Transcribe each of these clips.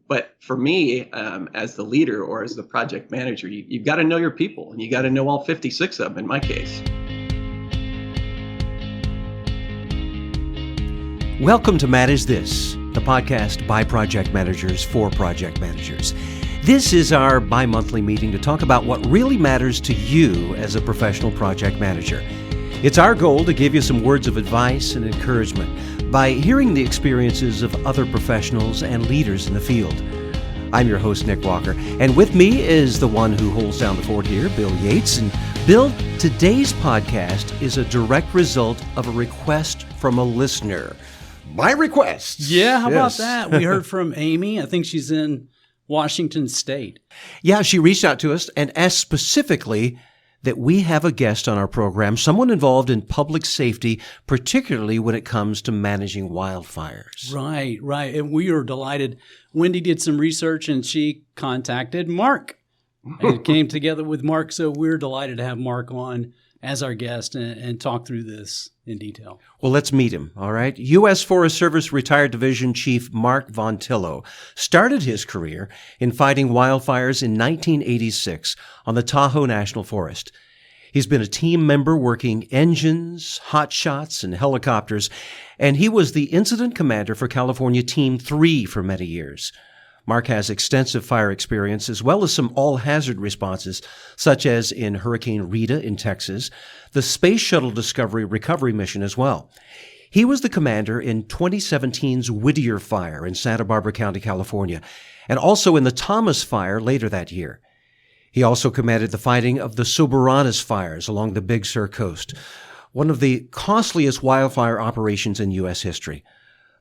But for me, as the leader or as the project manager, you've got to know your people, and you got to know all 56 of them in my case. Welcome to Manage This, the podcast by project managers for project managers. This is our bi-monthly meeting to talk about what really matters to you as a professional project manager. It's our goal to give you some words of advice and encouragement by hearing the experiences of other professionals and leaders in the field. I'm your host, Nick Walker, and with me is the one who holds down the fort here, Bill Yates. And Bill, today's podcast is a direct result of a request from a listener. My request. Yeah, how about that? We heard from Amy. I think she's in Washington State. Yeah, she reached out to us and asked specifically that we have a guest on our program, someone involved in public safety, particularly when it comes to managing wildfires. Right. And we are delighted. Wendy did some research and she contacted Mark. And it came together with Mark, so we're delighted to have Mark on as our guest and talk through this in detail. Well, let's meet him, all right? U.S. Forest Service Retired Division Chief Mark Von Tillow started his career in fighting wildfires in 1986 on the Tahoe National Forest. He's been a team member working engines, hotshots, and helicopters, and he was the incident commander for California Team 3 for many years. Mark has extensive fire experience as well as some all-hazard responses, such as in Hurricane Rita in Texas, the Space Shuttle Discovery Recovery Mission as well. He was the commander in 2017's Whittier fire in Santa Barbara County, California, and also in the Thomas fire later that year. He also commanded the fighting of the Soberanes Fires along the Big Sur coast, one of the costliest wildfire operations in U.S. history.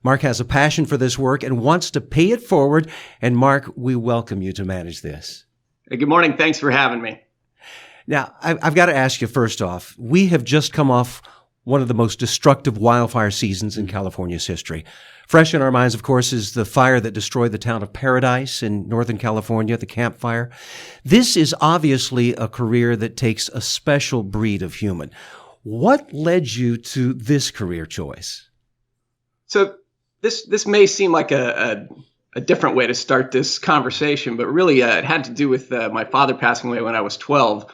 Mark has a passion for this work and wants to pay it forward. And Mark, we welcome you to Manage This. Hey, good morning. Thanks for having me. Now, I've got to ask you first off, we have just come off one of the most destructive wildfire seasons in California's history. Fresh in our minds, of course, is the fire that destroyed the town of Paradise in Northern California, the Camp Fire. This is obviously a career that takes a special breed of human. What led you to this career choice? So this may seem like a different way to start this conversation, but really it had to do with my father passing away when I was 12.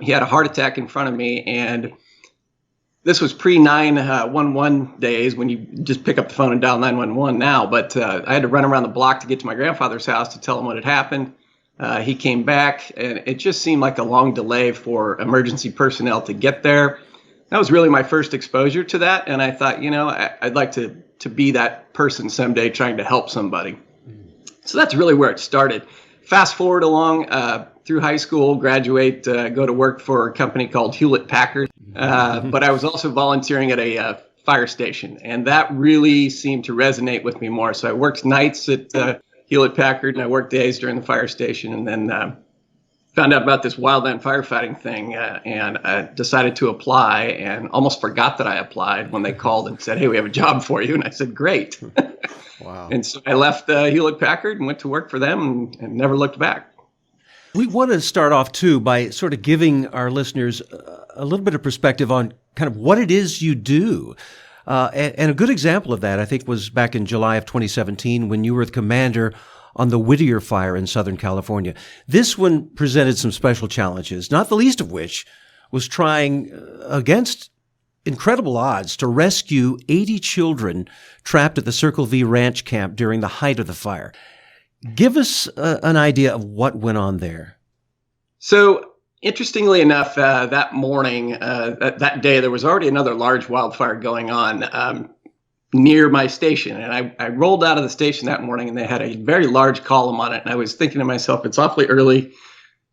He had a heart attack in front of me, and this was pre-911 days when you just pick up the phone and dial 911 now. But I had to run around the block to get to my grandfather's house to tell him what had happened. He came back, and it just seemed like a long delay for emergency personnel to get there. That was really my first exposure to that, and I thought, I'd like to be that person someday trying to help somebody. So that's really where it started. Fast forward along through high school, graduate, go to work for a company called Hewlett-Packard, but I was also volunteering at a fire station, and that really seemed to resonate with me more. So I worked nights at Hewlett-Packard, and I worked days during the fire station, and then found out about this wildland firefighting thing and decided to apply, and almost forgot that I applied when they called and said, "Hey, we have a job for you." And I said, "Great." Wow. And so I left Hewlett-Packard and went to work for them and never looked back. We want to start off, too, by sort of giving our listeners a little bit of perspective on kind of what it is you do. And a good example of that, I think, was back in July of 2017 when you were the commander on the Whittier fire in Southern California. This one presented some special challenges, not the least of which was trying against incredible odds to rescue 80 children trapped at the Circle V Ranch camp during the height of the fire. Give us an idea of what went on there. So, interestingly enough, that morning, that day, there was already another large wildfire going on near my station. And I rolled out of the station that morning, and they had a very large column on it. And I was thinking to myself, it's awfully early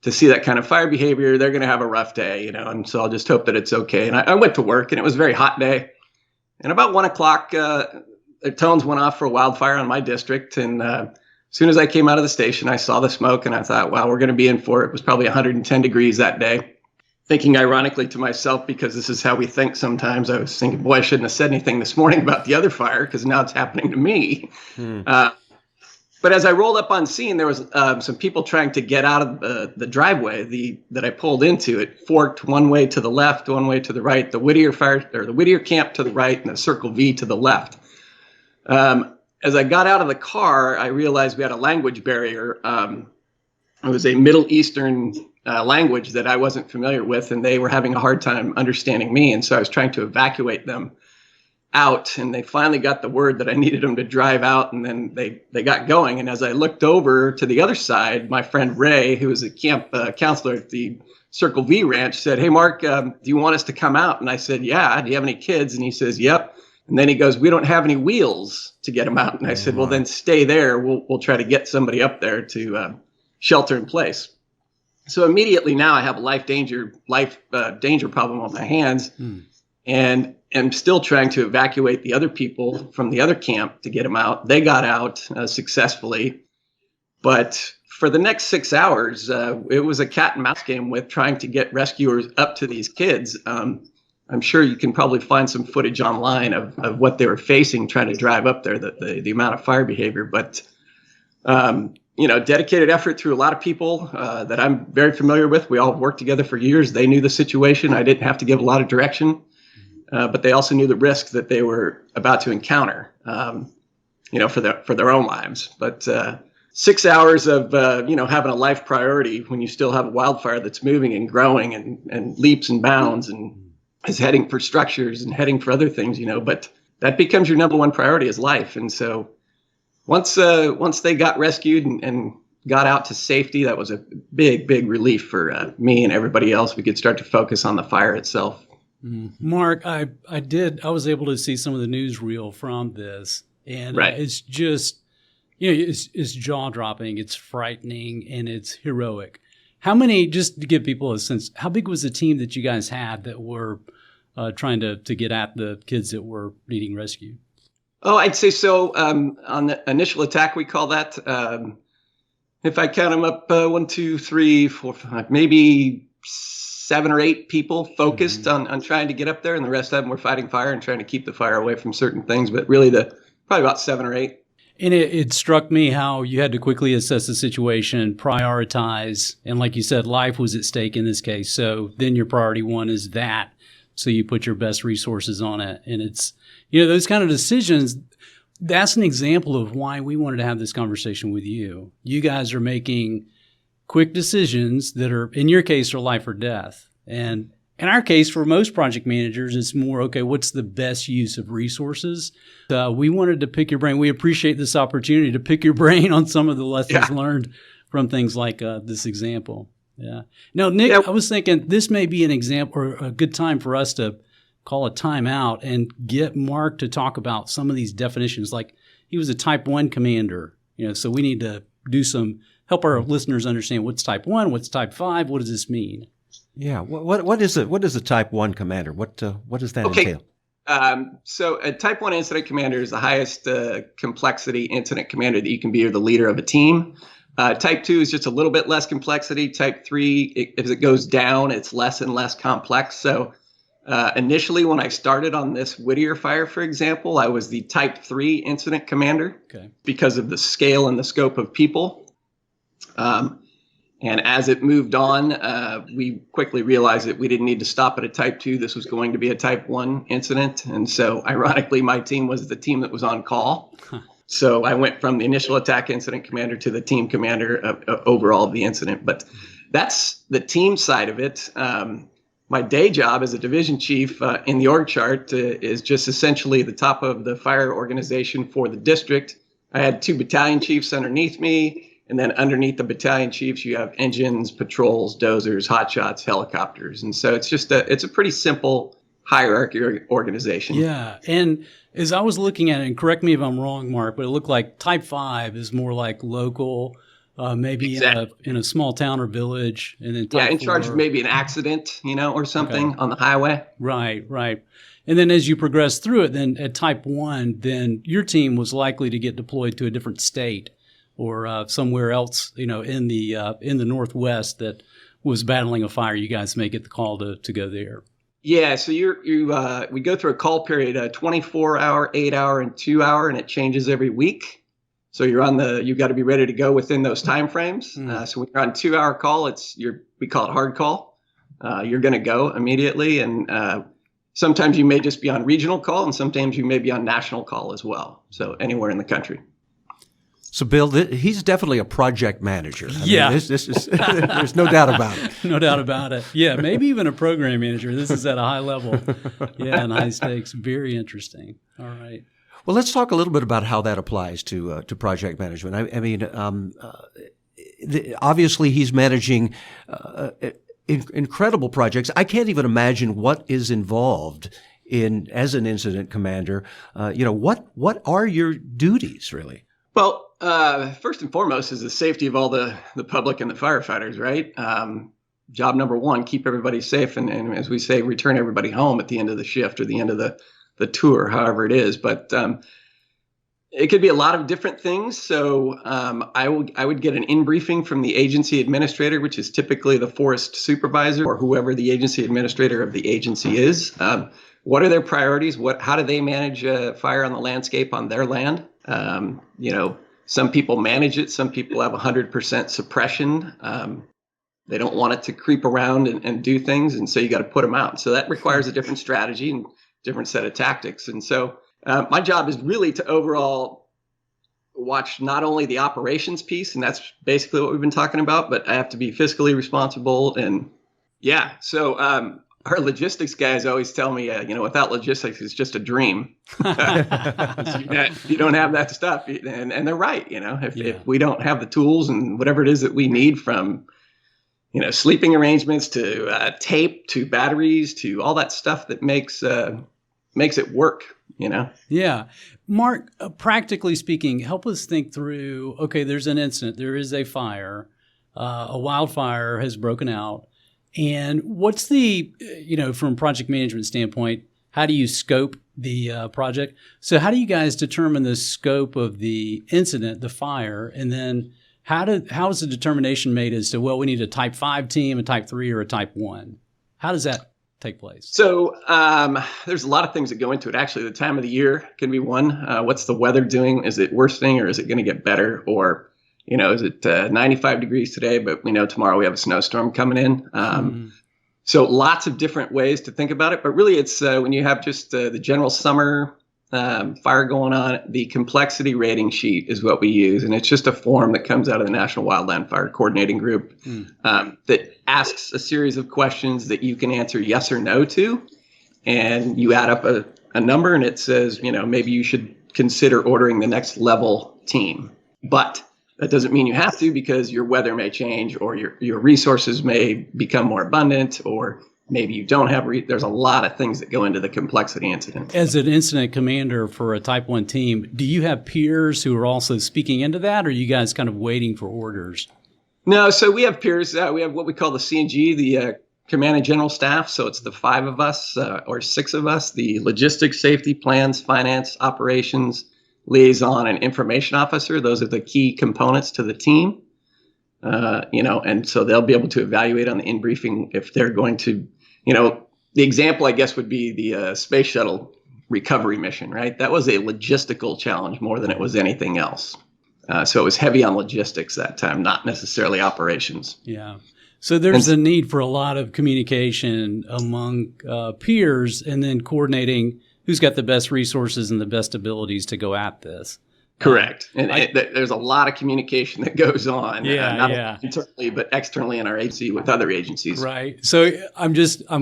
to see that kind of fire behavior. They're going to have a rough day, and so I'll just hope that it's okay. And I went to work, and it was a very hot day. And about 1 o'clock, the tones went off for a wildfire on my district. And as soon as I came out of the station, I saw the smoke, and I thought, wow, we're going to be in for it. It was probably 110 degrees that day. Thinking ironically to myself, because this is how we think sometimes, I was thinking, boy, I shouldn't have said anything this morning about the other fire, because now it's happening to me. But as I rolled up on scene, there was some people trying to get out of the driveway that I pulled into. It forked one way to the left, one way to the right. The Whittier fire, or the Whittier camp to the right, and the Circle V to the left. as I got out of the car, I realized we had a language barrier. It was a Middle Eastern language that I wasn't familiar with, and they were having a hard time understanding me. And so I was trying to evacuate them out, and they finally got the word that I needed them to drive out, and then they got going. And as I looked over to the other side, my friend Ray, who was a camp counselor at the Circle V Ranch, said, "Hey, Mark, do you want us to come out?" And I said, "Yeah. Do you have any kids?" And he says, "Yep." And then he goes, "We don't have any wheels to get them out." And I said, "Well, then stay there. We'll try to get somebody up there to shelter in place." So immediately now I have a life danger problem on my hands, and am still trying to evacuate the other people from the other camp to get them out. They got out successfully, but for the next 6 hours, it was a cat and mouse game with trying to get rescuers up to these kids. I'm sure you can probably find some footage online of what they were facing trying to drive up there, the amount of fire behavior. But, dedicated effort through a lot of people that I'm very familiar with. We all worked together for years. They knew the situation. I didn't have to give a lot of direction, but they also knew the risks that they were about to encounter, for their own lives. But 6 hours of, having a life priority when you still have a wildfire that's moving and growing and leaps and bounds and is heading for structures and heading for other things, but that becomes your number one priority is life. And so once they got rescued and got out to safety, that was a big, big relief for me and everybody else. We could start to focus on the fire itself. Mark, I was able to see some of the newsreel from this, and right. It's just, it's jaw-dropping, it's frightening, and it's heroic. How many, just to give people a sense, how big was the team that you guys had that were trying to get at the kids that were needing rescue? Oh, I'd say so. On the initial attack, we call that, if I count them up, 1, 2, 3, 4, 5, maybe 7 or 8 people focused on trying to get up there, and the rest of them were fighting fire and trying to keep the fire away from certain things. But really, probably about 7 or 8. And it struck me how you had to quickly assess the situation, prioritize, and like you said, life was at stake in this case. So then your priority one is that. So you put your best resources on it. And it's, those kind of decisions, that's an example of why we wanted to have this conversation with you. You guys are making quick decisions that are, in your case, are life or death. And in our case, for most project managers, it's more, okay, what's the best use of resources? We wanted to pick your brain. We appreciate this opportunity to pick your brain on some of the lessons learned from things like this example. Yeah. Now, Nick, I was thinking this may be an example or a good time for us to call a timeout and get Mark to talk about some of these definitions. Like he was a type 1 commander, so we need to help our listeners understand what's type 1, what's type 5, what does this mean? Yeah. What is it? What is a type 1 commander? What does that entail? So a type 1 incident commander is the highest complexity incident commander that you can be, or the leader of a team. Type 2 is just a little bit less complexity. Type 3, as it goes down, it's less and less complex. So initially, when I started on this Whittier fire, for example, I was the type 3 incident commander because of the scale and the scope of people. And as it moved on, we quickly realized that we didn't need to stop at a type 2. This was going to be a type 1 incident. And so ironically, my team was the team that was on call. So I went from the initial attack incident commander to the team commander overall of the incident. But that's the team side of it. My day job as a division chief in the org chart is just essentially the top of the fire organization for the district. I had 2 battalion chiefs underneath me. And then underneath the battalion chiefs, you have engines, patrols, dozers, hotshots, helicopters. And so it's a pretty simple hierarchy organization. Yeah. And as I was looking at it, and correct me if I'm wrong, Mark, but it looked like type 5 is more like local, maybe in a small town or village. And then type 4, charge of maybe an accident, or something on the highway. Right. And then as you progress through it, then at type 1, then your team was likely to get deployed to a different state or somewhere else, in the Northwest that was battling a fire. You guys may get the call to go there. Yeah, so we go through a call period, a 24-hour, 8-hour, and 2-hour, and it changes every week. So you've got to be ready to go within those time frames. So when you're on 2-hour call, we call it hard call. You're going to go immediately, and sometimes you may just be on regional call, and sometimes you may be on national call as well. So anywhere in the country. So, Bill, he's definitely a project manager. I mean, this is, there's no doubt about it. No doubt about it. Yeah, maybe even a program manager. This is at a high level. Yeah, and high stakes. Very interesting. All right. Well, let's talk a little bit about how that applies to project management. I mean, obviously he's managing incredible projects. I can't even imagine what is involved as an incident commander. What are your duties really? Well, first and foremost is the safety of all the public and the firefighters, right? Job number one, keep everybody safe. And as we say, return everybody home at the end of the shift or the end of the tour, however it is. But it could be a lot of different things. So I would get an in-briefing from the agency administrator, which is typically the forest supervisor or whoever the agency administrator of the agency is. What are their priorities? How do they manage fire on the landscape on their land? Some people manage it. Some people have 100% suppression. They don't want it to creep around and do things. And so you got to put them out. So that requires a different strategy and different set of tactics. And so my job is really to overall watch not only the operations piece, and that's basically what we've been talking about, but I have to be fiscally responsible. And yeah, so our logistics guys always tell me, without logistics, it's just a dream. You don't have that stuff. And they're right. If we don't have the tools and whatever it is that we need from, sleeping arrangements to tape to batteries to all that stuff that makes it work, Yeah. Mark, practically speaking, help us think through, okay, there's an incident, there is a fire, a wildfire has broken out. And what's the, from a project management standpoint, how do you scope the project? So how do you guys determine the scope of the incident, the fire, and then how is the determination made as to, well, we need a type 5 team, a type 3, or a type 1? How does that take place? So there's a lot of things that go into it. Actually, the time of the year can be one. What's the weather doing? Is it worsening or is it going to get better? Or, is it 95 degrees today, but we know tomorrow we have a snowstorm coming in. So lots of different ways to think about it. But really, it's when you have just the general summer fire going on, the complexity rating sheet is what we use. And it's just a form that comes out of the National Wildland Fire Coordinating Group that asks a series of questions that you can answer yes or no to. And you add up a number and it says, maybe you should consider ordering the next level team. But that doesn't mean you have to, because your weather may change or your resources may become more abundant, or maybe you don't have, there's a lot of things that go into the complexity incident. As an incident commander for a type 1 team, do you have peers who are also speaking into that, or are you guys kind of waiting for orders? No, so we have peers. We have what we call the C&G, the Command and General Staff. So it's the 5 of us or 6 of us, the logistics, safety, plans, finance, operations, liaison, and information officer. Those are the key components to the team. And so they'll be able to evaluate on the in-briefing if they're going to, the example, I guess, would be the space shuttle recovery mission, right? That was a logistical challenge more than it was anything else. So it was heavy on logistics that time, not necessarily operations. Yeah. So there's a need for a lot of communication among peers, and then coordinating who's got the best resources and the best abilities to go at this. Correct. And there's a lot of communication that goes on, not only internally, but externally in our agency with other agencies. Right. So I'm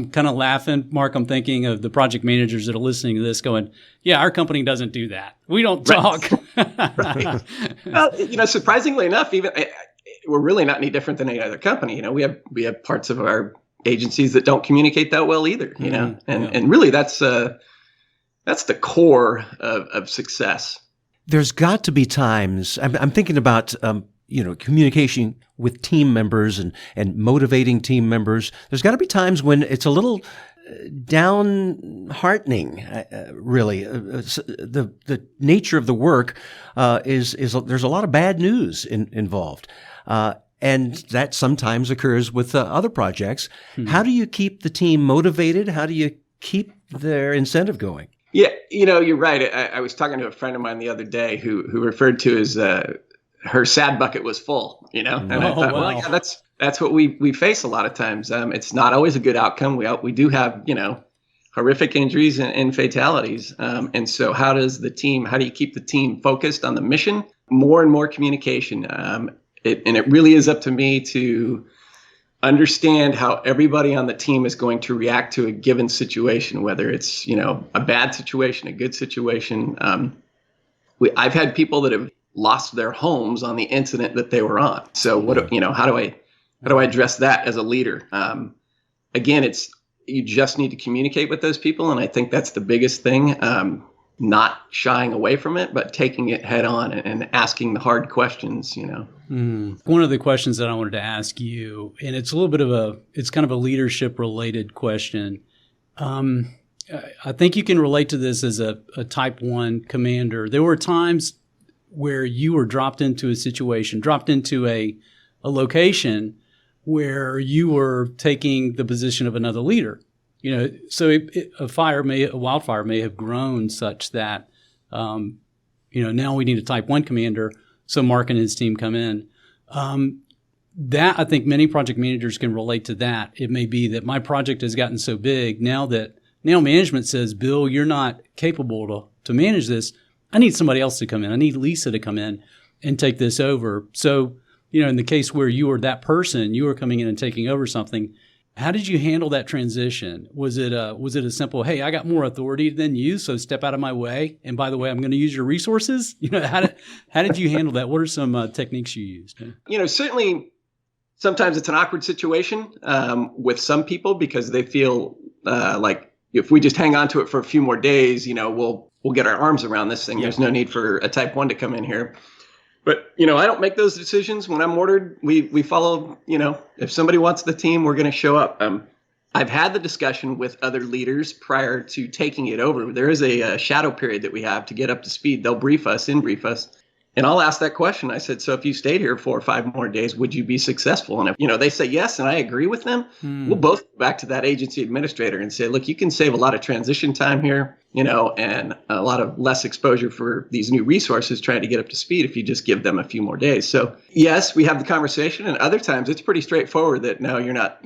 kind of laughing, Mark. I'm thinking of the project managers that are listening to this going, yeah, our company doesn't do that. We don't talk. Right. Well, surprisingly enough, even we're really not any different than any other company. We have parts of our agencies that don't communicate that well either, and really that's the core of success. There's got to be times, I'm thinking about, communication with team members and motivating team members. There's got to be times when it's a little downheartening, really. The nature of the work is there's a lot of bad news involved. And that sometimes occurs with other projects. How do you keep the team motivated? How do you keep their incentive going? Yeah, you're right. I was talking to a friend of mine the other day who referred to as her sad bucket was full, and I thought, well, yeah, that's what we face a lot of times. It's not always a good outcome. We do have, horrific injuries and fatalities. And so how do you keep the team focused on the mission? More and more communication. And it really is up to me to understand how everybody on the team is going to react to a given situation, whether it's, a bad situation, a good situation. I've had people that have lost their homes on the incident that they were on. So how do I address that as a leader? Again, you just need to communicate with those people. And I think that's the biggest thing, not shying away from it, but taking it head on and asking the hard questions, One of the questions that I wanted to ask you, and it's a little bit it's kind of a leadership related question. I think you can relate to this as a type 1 commander. There were times where you were dropped into a location where you were taking the position of another leader. So a wildfire may have grown such that, now we need a type 1 commander. So Mark and his team come in. That I think many project managers can relate to that. It may be that my project has gotten so big now management says, Bill, you're not capable to manage this. I need somebody else to come in. I need Lisa to come in and take this over. So, in the case where you were that person, you were coming in and taking over something. How did you handle that transition? Was it a simple, hey, I got more authority than you, so step out of my way. And by the way, I'm going to use your resources. How did you handle that? What are some techniques you used? Certainly sometimes it's an awkward situation with some people because they feel like if we just hang on to it for a few more days, we'll get our arms around this thing. Yeah. There's no need for a type 1 to come in here. But, I don't make those decisions. When I'm ordered, we follow, if somebody wants the team, we're going to show up. I've had the discussion with other leaders prior to taking it over. There is a shadow period that we have to get up to speed. They'll brief us. And I'll ask that question. I said, so if you stayed here 4 or 5 more days, would you be successful? And if, they say yes, and I agree with them, we'll both go back to that agency administrator and say, look, you can save a lot of transition time here, and a lot of less exposure for these new resources trying to get up to speed if you just give them a few more days. So yes, we have the conversation. And other times it's pretty straightforward that no, you're not,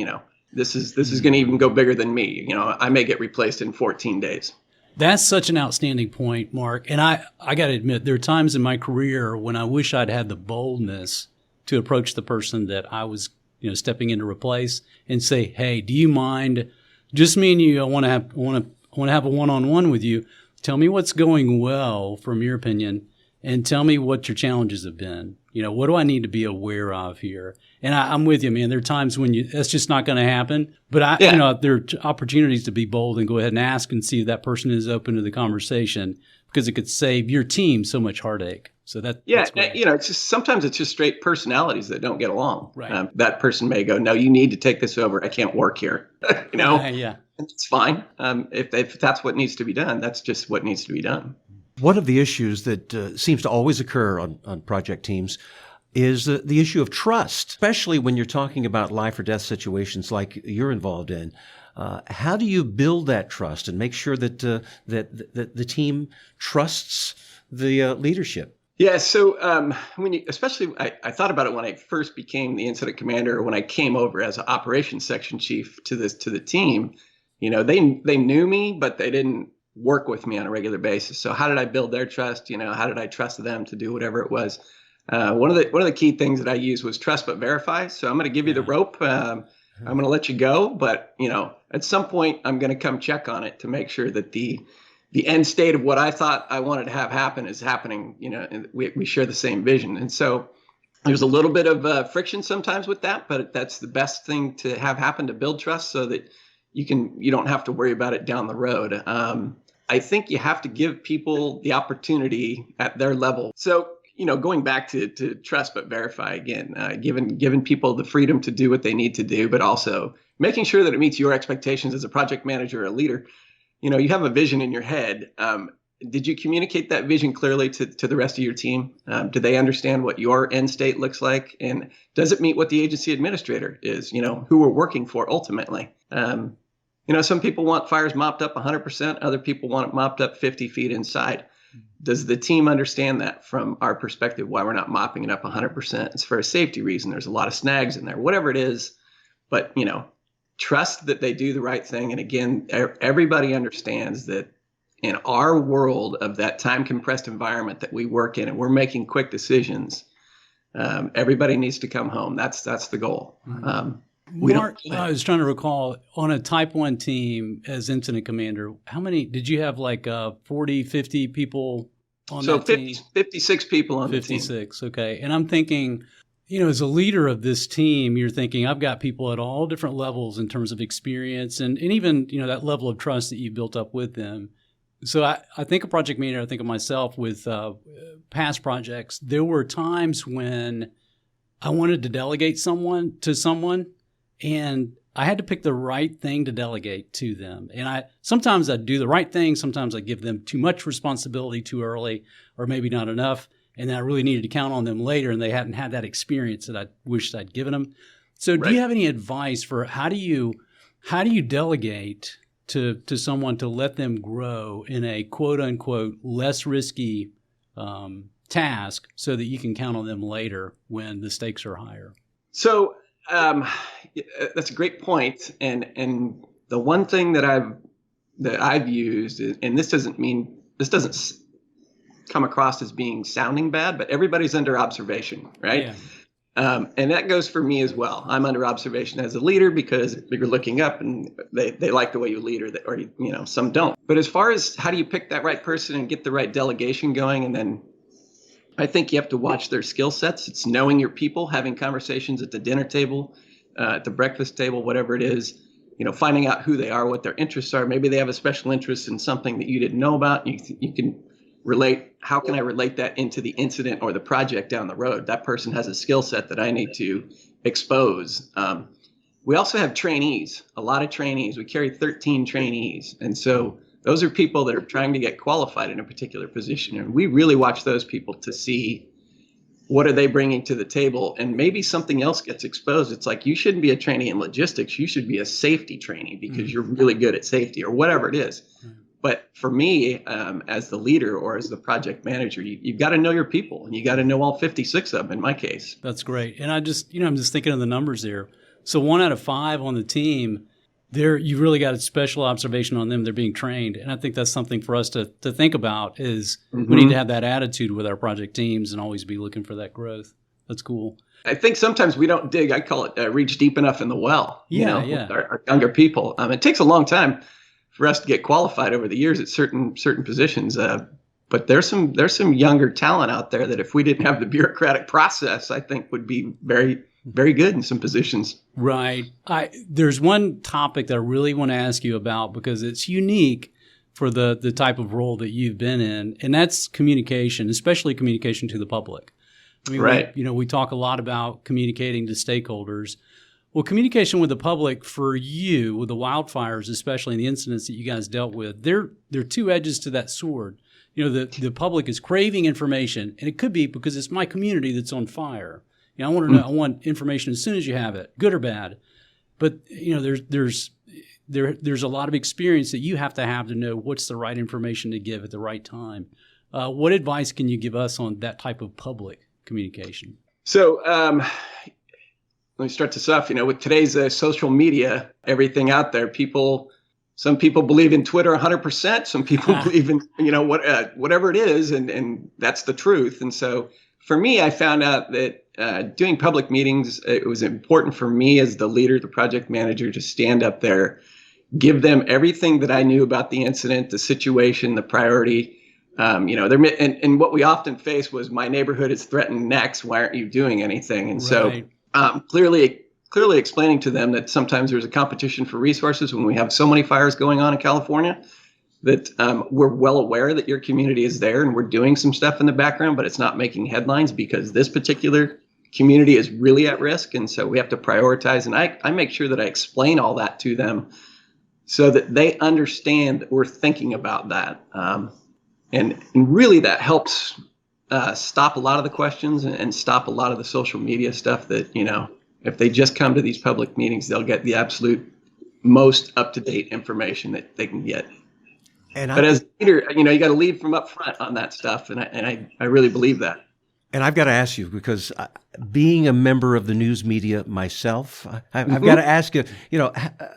this is going to even go bigger than me. I may get replaced in 14 days. That's such an outstanding point, Mark. And I got to admit, there are times in my career when I wish I'd had the boldness to approach the person that I was, stepping in to replace and say, "Hey, do you mind? Just me and you. I want to have a one-on-one with you. Tell me what's going well from your opinion, and tell me what your challenges have been. What do I need to be aware of here?" And I'm with you, man. There are times when that's just not going to happen. But there are opportunities to be bold and go ahead and ask and see if that person is open to the conversation because it could save your team so much heartache. So that's it's just sometimes it's just straight personalities that don't get along. Right. That person may go, "No, you need to take this over. I can't work here." Yeah. It's fine. If that's what needs to be done, that's just what needs to be done. One of the issues that seems to always occur on project teams is the issue of trust, especially when you're talking about life or death situations like you're involved in. How do you build that trust and make sure that the team trusts the leadership? Yeah, so I thought about it when I first became the incident commander, or when I came over as an operations section chief to the team. They knew me, but they didn't work with me on a regular basis. So how did I build their trust? How did I trust them to do whatever it was? One of the key things that I used was trust but verify. So I'm going to give you the rope. I'm going to let you go, but at some point I'm going to come check on it to make sure that the end state of what I thought I wanted to have happen is happening. And we share the same vision. And so there's a little bit of friction sometimes with that, but that's the best thing to have happen to build trust so that you don't have to worry about it down the road. I think you have to give people the opportunity at their level. So, going back to trust but verify again, giving people the freedom to do what they need to do, but also making sure that it meets your expectations as a project manager or a leader. You have a vision in your head. Did you communicate that vision clearly to the rest of your team? Do they understand what your end state looks like? And does it meet what the agency administrator is, who we're working for ultimately? Some people want fires mopped up 100%. Other people want it mopped up 50 feet inside. Does the team understand that from our perspective, why we're not mopping it up 100%? It's for a safety reason. There's a lot of snags in there, whatever it is. But, trust that they do the right thing. And again, everybody understands that in our world of that time compressed environment that we work in, and we're making quick decisions, everybody needs to come home. That's the goal. Mark, I was trying to recall, on a Type 1 team as incident commander, how many did you have, like 40, 50 people on that team? 56 people on the team. 56, okay. And I'm thinking, as a leader of this team, you're thinking, I've got people at all different levels in terms of experience and even, that level of trust that you built up with them. So I think a project manager, I think of myself with past projects, there were times when I wanted to delegate to someone, and I had to pick the right thing to delegate to them. And sometimes I'd do the right thing. Sometimes I give them too much responsibility too early, or maybe not enough. And then I really needed to count on them later, and they hadn't had that experience that I wished I'd given them. So do you have any advice for how do you delegate to someone to let them grow in a quote unquote less risky task so that you can count on them later when the stakes are higher? So that's a great point. And the one thing that I've used, and this doesn't come across as sounding bad, but everybody's under observation, right? Yeah. And that goes for me as well. I'm under observation as a leader because you're looking up and they like the way you lead, or some don't. But as far as how do you pick that right person and get the right delegation going, and then I think you have to watch their skill sets. It's knowing your people, having conversations at the dinner table, at the breakfast table, whatever it is, finding out who they are, what their interests are. Maybe they have a special interest in something that you didn't know about. You can relate. How can I relate that into the incident or the project down the road? That person has a skill set that I need to expose. We also have trainees, a lot of trainees. We carry 13 trainees. And so those are people that are trying to get qualified in a particular position. And we really watch those people to see what are they bringing to the table. And maybe something else gets exposed. It's like, you shouldn't be a trainee in logistics. You should be a safety trainee because you're really good at safety, or whatever it is. But for me, as the leader or as the project manager, you've got to know your people, and you got to know all 56 of them in my case. That's great. And I'm just thinking of the numbers there. So 1 out of 5 on the team, you really got a special observation on them. They're being trained. And I think that's something for us to think about is we need to have that attitude with our project teams and always be looking for that growth. That's cool. I think sometimes we don't dig. I call it reach deep enough in the well, with our younger people. It takes a long time for us to get qualified over the years at certain positions. But there's some younger talent out there that if we didn't have the bureaucratic process, I think would be very, very good in some positions. Right. There's one topic that I really want to ask you about because it's unique for the type of role that you've been in, and that's communication, especially communication to the public. I mean, right. We talk a lot about communicating to stakeholders. Well, communication with the public for you, with the wildfires, especially in the incidents that you guys dealt with, there are two edges to that sword. The public is craving information, and it could be because it's my community that's on fire. I want to know. I want information as soon as you have it, good or bad. But there's a lot of experience that you have to know what's the right information to give at the right time. What advice can you give us on that type of public communication? So let me start this off. With today's social media, everything out there, some people believe in Twitter 100%. Some people believe in whatever it is, and that's the truth. And so for me, I found out that doing public meetings, it was important for me as the leader, the project manager, to stand up there, give them everything that I knew about the incident, the situation, the priority. And what we often face was, my neighborhood is threatened next. Why aren't you doing anything? And right. So clearly explaining to them that sometimes there's a competition for resources when we have so many fires going on in California, that we're well aware that your community is there and we're doing some stuff in the background, but it's not making headlines because this particular community is really at risk. And so we have to prioritize. And I make sure that I explain all that to them so that they understand that we're thinking about that. And really that helps stop a lot of the questions and stop a lot of the social media stuff that, if they just come to these public meetings, they'll get the absolute most up-to-date information that they can get. But as a leader, you got to lead from up front on that stuff. And I really believe that. And I've got to ask you, because being a member of the news media myself, I've got to ask you,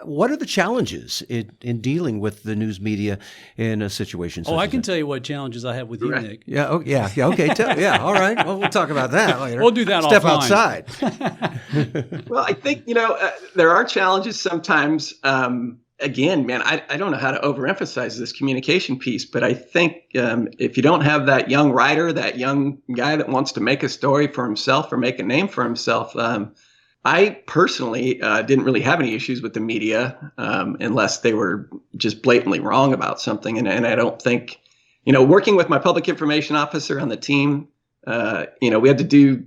what are the challenges in dealing with the news media in a situation such as I can that? tell you what challenges I have with you, Nick. Yeah. Oh, yeah. Okay. All right. Well, we'll talk about that later. We'll do that Step offline. outside. Well, I think, there are challenges sometimes. Again, man, I don't know how to overemphasize this communication piece, but I think if you don't have that young writer, that young guy that wants to make a story for himself or make a name for himself, I personally didn't really have any issues with the media unless they were just blatantly wrong about something. And I don't think, working with my public information officer on the team, we had to do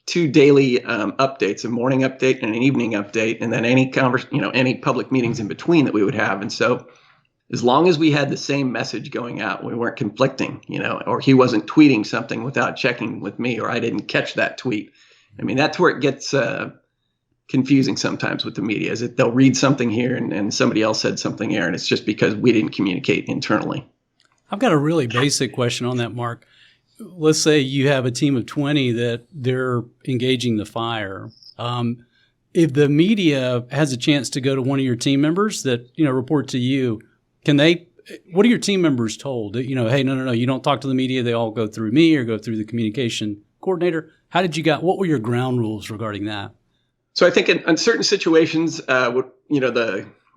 2 daily updates, a morning update and an evening update, and then any public meetings in between that we would have. And so as long as we had the same message going out, we weren't conflicting, or he wasn't tweeting something without checking with me, or I didn't catch that tweet. I mean, that's where it gets confusing sometimes with the media, is that they'll read something here and somebody else said something there, and it's just because we didn't communicate internally. I've got a really basic question on that, Mark. Let's say you have a team of 20 that they're engaging the fire. If the media has a chance to go to one of your team members that, report to you, what are your team members told? Hey, no, you don't talk to the media. They all go through me or go through the communication coordinator. What were your ground rules regarding that? So I think in certain situations,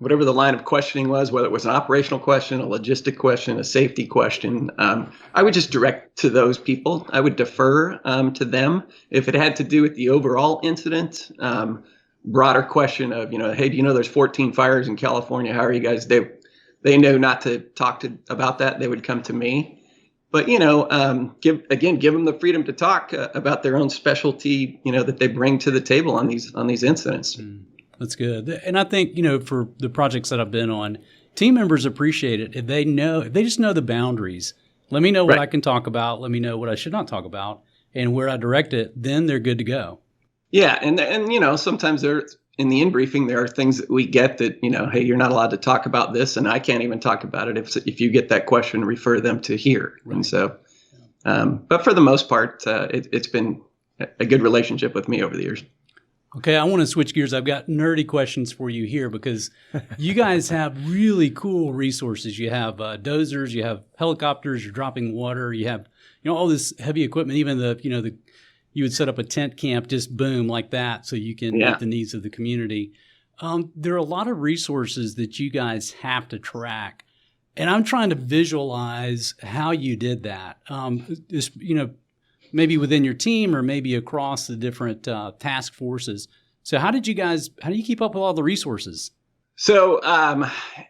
whatever the line of questioning was, whether it was an operational question, a logistic question, a safety question, I would just direct to those people. I would defer to them. If it had to do with the overall incident, broader question of, hey, do you know there's 14 fires in California? How are you guys? They know not to talk about that. They would come to me. But, give them the freedom to talk about their own specialty, that they bring to the table on these incidents. That's good. And I think, for the projects that I've been on, team members appreciate it if they just know the boundaries. Let me know what I can talk about. Let me know what I should not talk about, and where I direct it. Then they're good to go. Yeah. And sometimes in the in-briefing, there are things that we get that, hey, you're not allowed to talk about this, and I can't even talk about it. If you get that question, refer them to here. Right. And so, but for the most part, it's been a good relationship with me over the years. Okay, I want to switch gears. I've got nerdy questions for you here because you guys have really cool resources. You have dozers, you have helicopters, you're dropping water, you have all this heavy equipment. Even you would set up a tent camp, just boom like that, so you can meet the needs of the community. There are a lot of resources that you guys have to track, and I'm trying to visualize how you did that. Maybe within your team or maybe across the different task forces. So how do you keep up with all the resources? So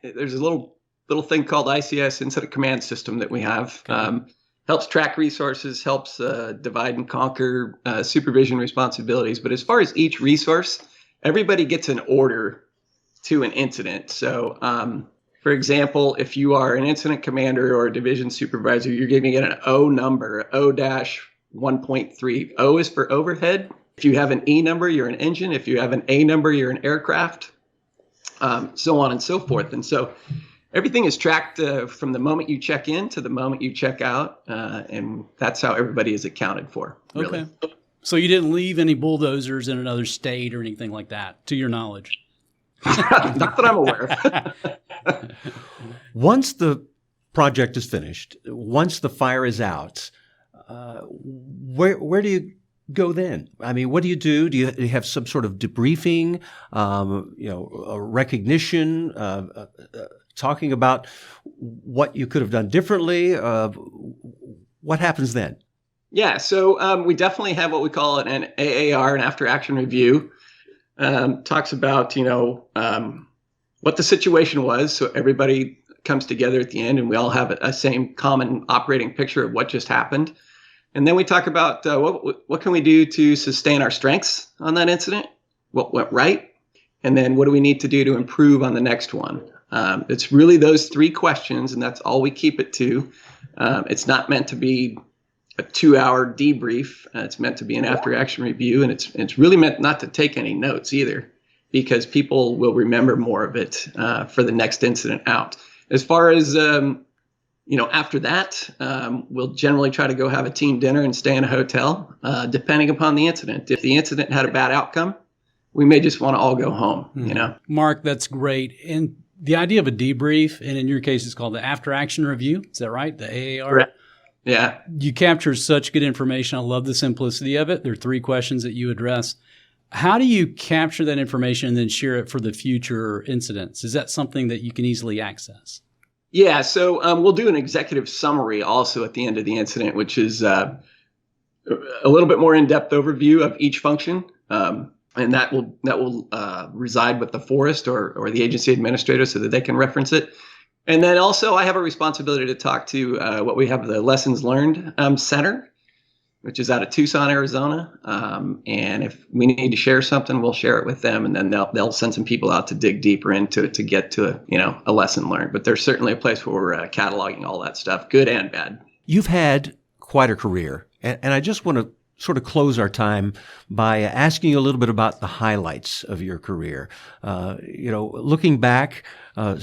there's a little thing called ICS, Incident Command System, that we have. Okay. Helps track resources, helps divide and conquer supervision responsibilities. But as far as each resource, everybody gets an order to an incident. So for example, if you are an incident commander or a division supervisor, you're giving it an O number, O-1.3. O is for overhead. If you have an E number, you're an engine. If you have an A number, you're an aircraft, so on and so forth. And so everything is tracked from the moment you check in to the moment you check out, and that's how everybody is accounted for, really. Okay. So you didn't leave any bulldozers in another state or anything like that, to your knowledge? Not that I'm aware of. Once the project is finished, once the fire is out, where do you go then? I mean, what do you do? Do you have some sort of debriefing, a recognition, talking about what you could have done differently? What happens then? Yeah, so we definitely have what we call an AAR, an after action review. Talks about, what the situation was. So everybody comes together at the end and we all have a same common operating picture of what just happened. And then we talk about what can we do to sustain our strengths on that incident, what went right, and then what do we need to do to improve on the next one. It's really those three questions, and that's all we keep it to. It's not meant to be a 2-hour debrief. It's meant to be an after-action review, and it's really meant not to take any notes either, because people will remember more of it for the next incident out. As far as After that, we'll generally try to go have a team dinner and stay in a hotel, depending upon the incident. If the incident had a bad outcome, we may just want to all go home, Mark, that's great. And the idea of a debrief, and in your case, it's called the after-action review. Is that right? The AAR? Correct. Yeah. You capture such good information. I love the simplicity of it. There are 3 questions that you address. How do you capture that information and then share it for the future incidents? Is that something that you can easily access? Yeah, so we'll do an executive summary also at the end of the incident, which is a little bit more in-depth overview of each function, and that will reside with the forest or the agency administrator so that they can reference it. And then also I have a responsibility to talk to what we have the Lessons Learned Center, which is out of Tucson, Arizona. And if we need to share something, we'll share it with them, and then they'll send some people out to dig deeper into it to get to a lesson learned. But there's certainly a place where we're cataloging all that stuff, good and bad. You've had quite a career, and I just want to sort of close our time by asking you a little bit about the highlights of your career. Looking back,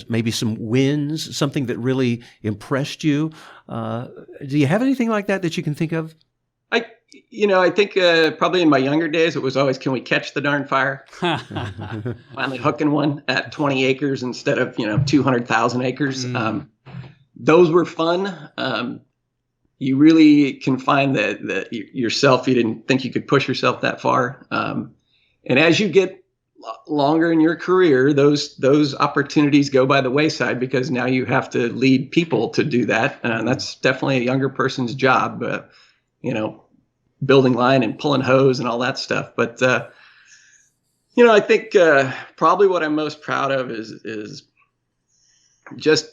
maybe some wins, something that really impressed you. Do you have anything like that you can think of? I think probably in my younger days, it was always, can we catch the darn fire? Finally hooking one at 20 acres instead of, 200,000 acres. Those were fun. You really can find that yourself, you didn't think you could push yourself that far. And as you get longer in your career, those opportunities go by the wayside because now you have to lead people to do that. And that's definitely a younger person's job, but, building line and pulling hose and all that stuff. But, I think probably what I'm most proud of is just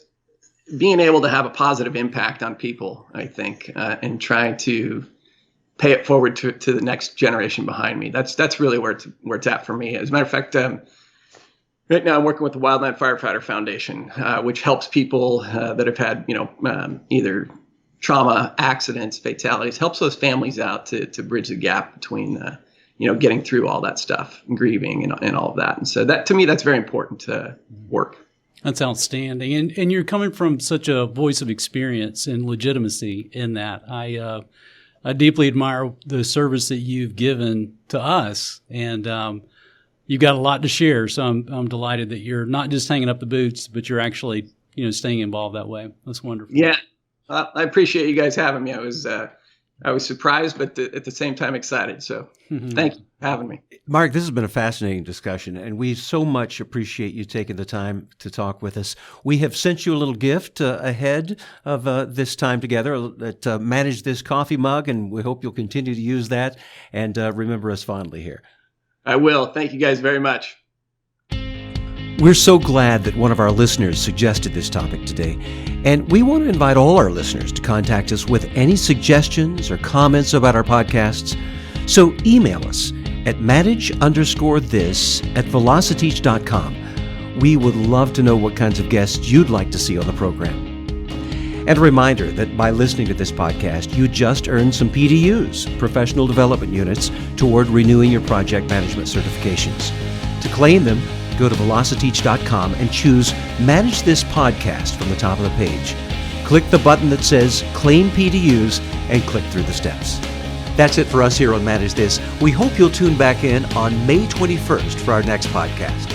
being able to have a positive impact on people, I think, and trying to pay it forward to the next generation behind me. That's really where it's at for me. As a matter of fact, right now I'm working with the Wildland Firefighter Foundation, which helps people that have had, either trauma, accidents, fatalities, helps those families out to bridge the gap between, getting through all that stuff, and grieving and all of that. And so that, to me, that's very important work. That's outstanding. And you're coming from such a voice of experience and legitimacy in that. I deeply admire the service that you've given to us, and you've got a lot to share. So I'm delighted that you're not just hanging up the boots, but you're actually, staying involved that way. That's wonderful. Yeah. I appreciate you guys having me. I was surprised, but at the same time excited. So thank you for having me. Mark, this has been a fascinating discussion, and we so much appreciate you taking the time to talk with us. We have sent you a little gift ahead of this time together that Manage This coffee mug, and we hope you'll continue to use that and remember us fondly here. I will. Thank you guys very much. We're so glad that one of our listeners suggested this topic today, and we want to invite all our listeners to contact us with any suggestions or comments about our podcasts. So email us at manage_this@velociteach.com. We would love to know what kinds of guests you'd like to see on the program. And a reminder that by listening to this podcast, you just earned some PDUs, professional development units, toward renewing your project management certifications. To claim them, go to velociteach.com and choose Manage This Podcast from the top of the page. Click the button that says Claim PDUs and click through the steps. That's it for us here on Manage This. We hope you'll tune back in on May 21st for our next podcast.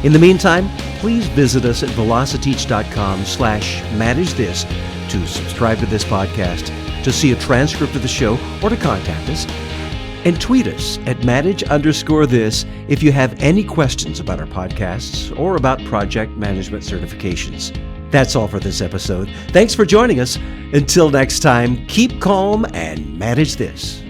In the meantime, please visit us at velociteach.com/managethis to subscribe to this podcast, to see a transcript of the show, or to contact us. And tweet us at manage_this if you have any questions about our podcasts or about project management certifications. That's all for this episode. Thanks for joining us. Until next time, keep calm and manage this.